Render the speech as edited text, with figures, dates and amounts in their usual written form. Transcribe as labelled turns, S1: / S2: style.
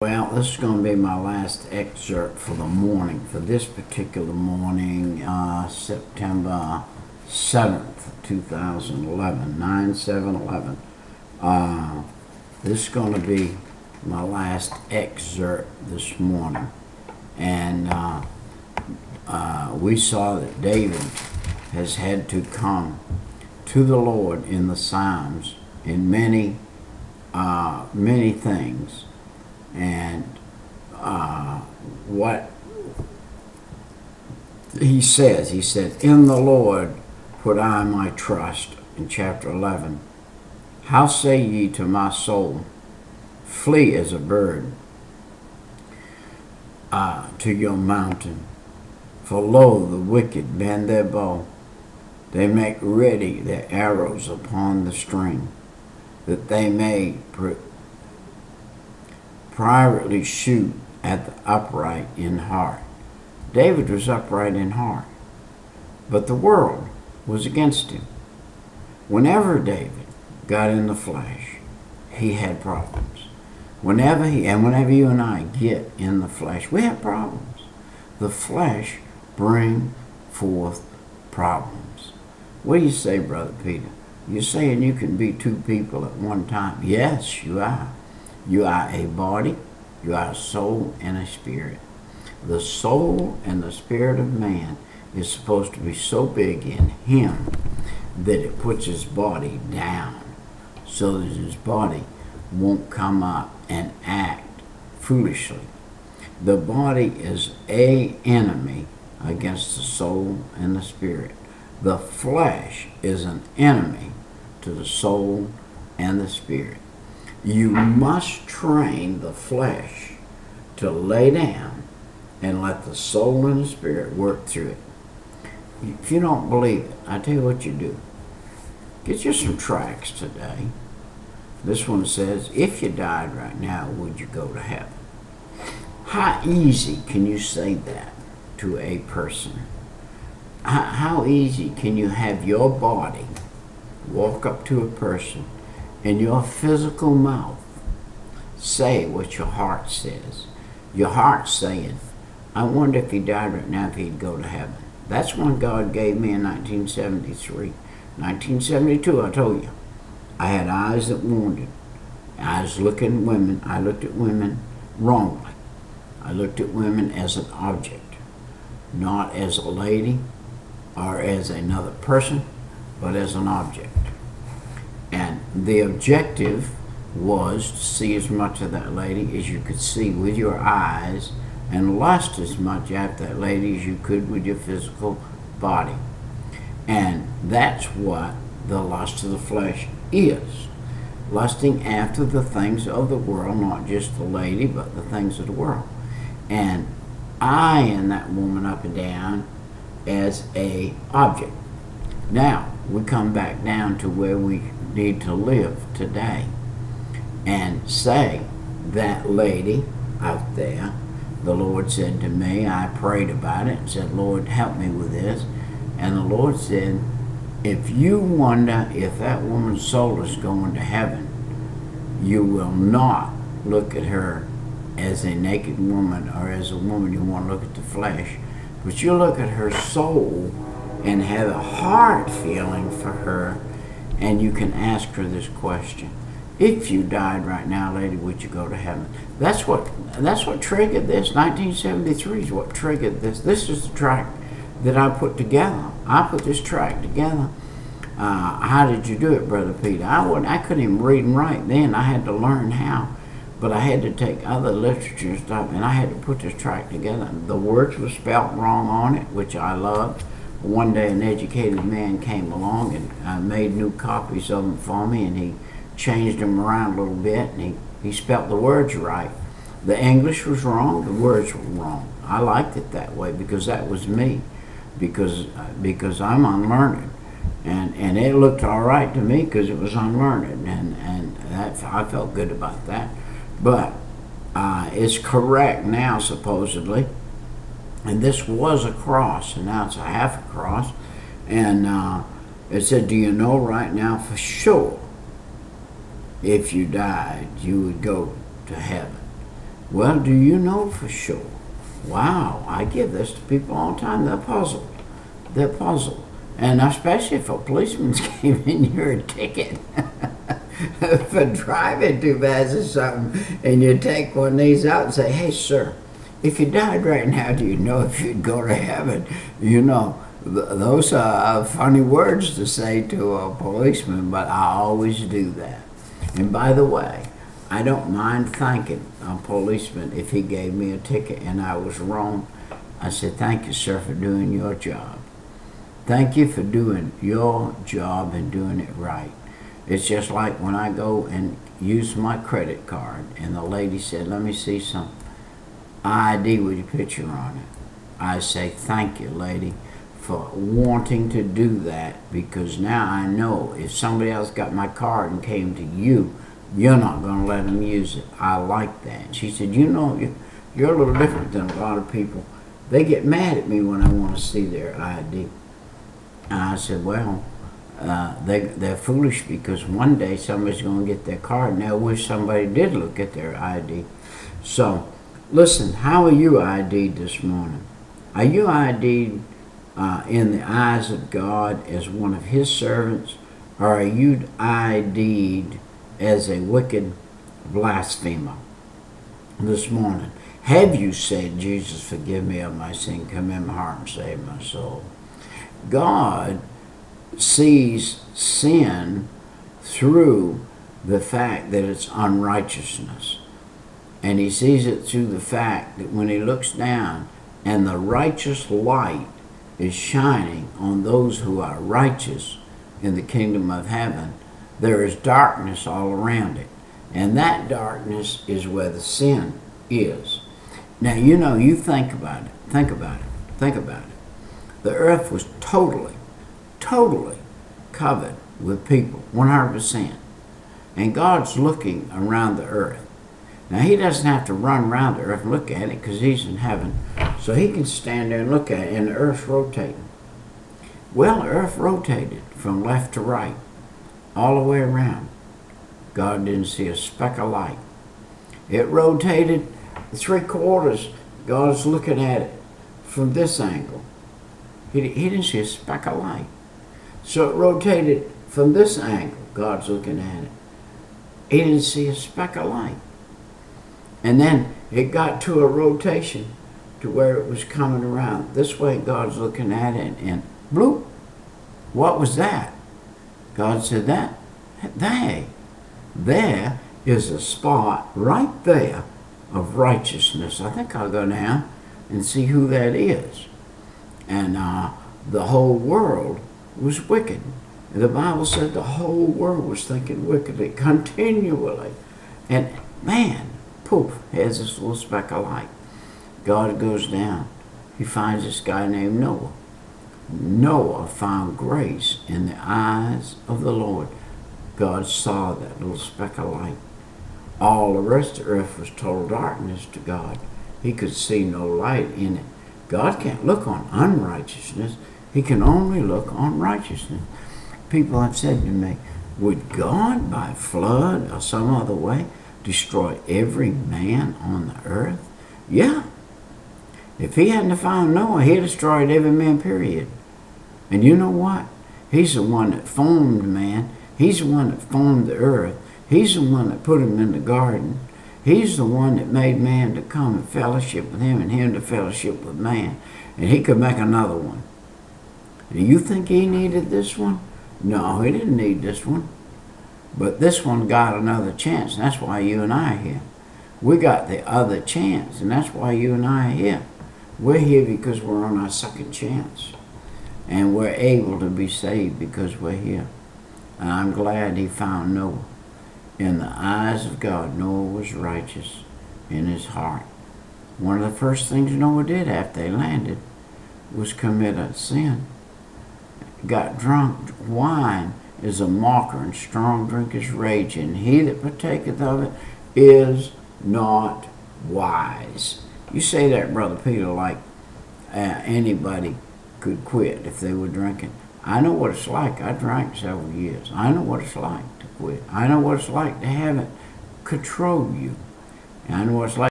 S1: Well, this is going to be my last excerpt for the morning, for this particular morning, September 7th, 2011, 9/7/11. This is going to be my last excerpt this morning. And we saw that David has had to come to the Lord in the Psalms in many things. And what he says, in the Lord put I my trust, in chapter 11. How say ye to my soul, flee as a bird to your mountain? For lo, the wicked bend their bow, they make ready their arrows upon the string, that they may privately shoot at the upright in heart. David was upright in heart, but the world was against him. Whenever David got in the flesh, he had problems. Whenever you and I get in the flesh, we have problems. The flesh brings forth problems. What do you say, Brother Peter? You're saying you can be two people at one time? Yes, you are. You are a body, you are a soul, and a spirit. The soul and the spirit of man is supposed to be so big in him that it puts his body down so that his body won't come up and act foolishly. The body is an enemy against the soul and the spirit. The flesh is an enemy to the soul and the spirit. You must train the flesh to lay down and let the soul and the spirit work through it. If you don't believe it, I tell you what you do. Get you some tracts today. This one says, if you died right now, would you go to heaven? How easy can you say that to a person? How easy can you have your body walk up to a person and your physical mouth say what your heart says? Your heart's saying, I wonder if he died right now, if he'd go to heaven. That's one God gave me in 1973. 1972, I told you, I had eyes that wandered. I looked at women wrongly. I looked at women as an object, not as a lady or as another person, but as an object. And the objective was to see as much of that lady as you could see with your eyes and lust as much after that lady as you could with your physical body. And that's what the lust of the flesh is. Lusting after the things of the world, not just the lady, but the things of the world. And eyeing that woman up and down as a object. Now, we come back down to where we need to live today and say, that lady out there, the Lord said to me, I prayed about it and said, Lord, help me with this. And the Lord said, if you wonder if that woman's soul is going to heaven, you will not look at her as a naked woman or as a woman you want to look at the flesh, but you look at her soul and have a heart feeling for her, and you can ask her this question. If you died right now, lady, would you go to heaven? That's what triggered this. 1973 is what triggered this. This is the tract that I put together. I put this tract together. How did you do it, Brother Peter? I couldn't even read and write then. I had to learn how. But I had to take other literature and stuff, and I had to put this tract together. The words were spelt wrong on it, which I loved. One day an educated man came along and made new copies of them for me, and he changed them around a little bit, and he spelt the words right. The English was wrong, the words were wrong. I liked it that way because that was me, because I'm unlearned. And it looked all right to me because it was unlearned, and that, I felt good about that. But it's correct now, supposedly. And this was a cross, and now it's a half a cross. And it said, do you know right now for sure if you died, you would go to heaven? Well, do you know for sure? Wow, I give this to people all the time. They're puzzled. They're puzzled. And especially if a policeman's giving you a ticket for driving too fast or something, and you take one of these out and say, hey, sir, if you died right now, do you know if you'd go to heaven? You know, those are funny words to say to a policeman, but I always do that. And by the way, I don't mind thanking a policeman if he gave me a ticket and I was wrong. I said, thank you, sir, for doing your job. Thank you for doing your job and doing it right. It's just like when I go and use my credit card and the lady said, let me see some ID with your picture on it. I say, thank you, lady, for wanting to do that, because now I know if somebody else got my card and came to you, you're not going to let them use it. I like that. She said, you know, you're a little different than a lot of people. They get mad at me when I want to see their ID. And I said, well, they're foolish, because one day somebody's going to get their card and they'll wish somebody did look at their ID. So, listen, how are you ID'd this morning? Are you ID'd in the eyes of God as one of His servants, or are you ID'd as a wicked blasphemer this morning? Have you said, Jesus, forgive me of my sin, come in my heart and save my soul? God sees sin through the fact that it's unrighteousness. And He sees it through the fact that when He looks down and the righteous light is shining on those who are righteous in the kingdom of heaven, there is darkness all around it. And that darkness is where the sin is. Now, you know, you think about it. Think about it. Think about it. The earth was totally covered with people, 100%. And God's looking around the earth. Now, He doesn't have to run around the earth and look at it, because He's in heaven. So He can stand there and look at it, and the earth's rotating. Well, the earth rotated from left to right, all the way around. God didn't see a speck of light. It rotated 3/4. God's looking at it from this angle. He didn't see a speck of light. So it rotated from this angle. God's looking at it. He didn't see a speck of light. And then it got to a rotation to where it was coming around this way. God's looking at it, and bloop. What was that? God said, there is a spot right there of righteousness. I think I'll go down and see who that is. And the whole world was wicked. The Bible said the whole world was thinking wickedly continually. And man, poof, here's this little speck of light. God goes down. He finds this guy named Noah. Noah found grace in the eyes of the Lord. God saw that little speck of light. All the rest of the earth was total darkness to God. He could see no light in it. God can't look on unrighteousness. He can only look on righteousness. People have said to me, would God, by flood or some other way, destroy every man on the earth? Yeah. If He hadn't found Noah, He destroyed every man, period. And you know what? He's the one that formed man. He's the one that formed the earth. He's the one that put him in the garden. He's the one that made man to come and fellowship with Him, and Him to fellowship with man. And He could make another one. Do you think He needed this one? No, He didn't need this one. But this one got another chance, and that's why you and I are here. We got the other chance, and that's why you and I are here. We're here because we're on our second chance. And we're able to be saved because we're here. And I'm glad He found Noah. In the eyes of God, Noah was righteous in his heart. One of the first things Noah did after they landed was commit a sin. Got drunk. Wine is a mocker, and strong drink is rage, and he that partaketh of it is not wise. You say that, Brother Peter, like anybody could quit if they were drinking. I know what it's like. I drank several years. I know what it's like to quit. I know what it's like to have it control you. And I know what it's like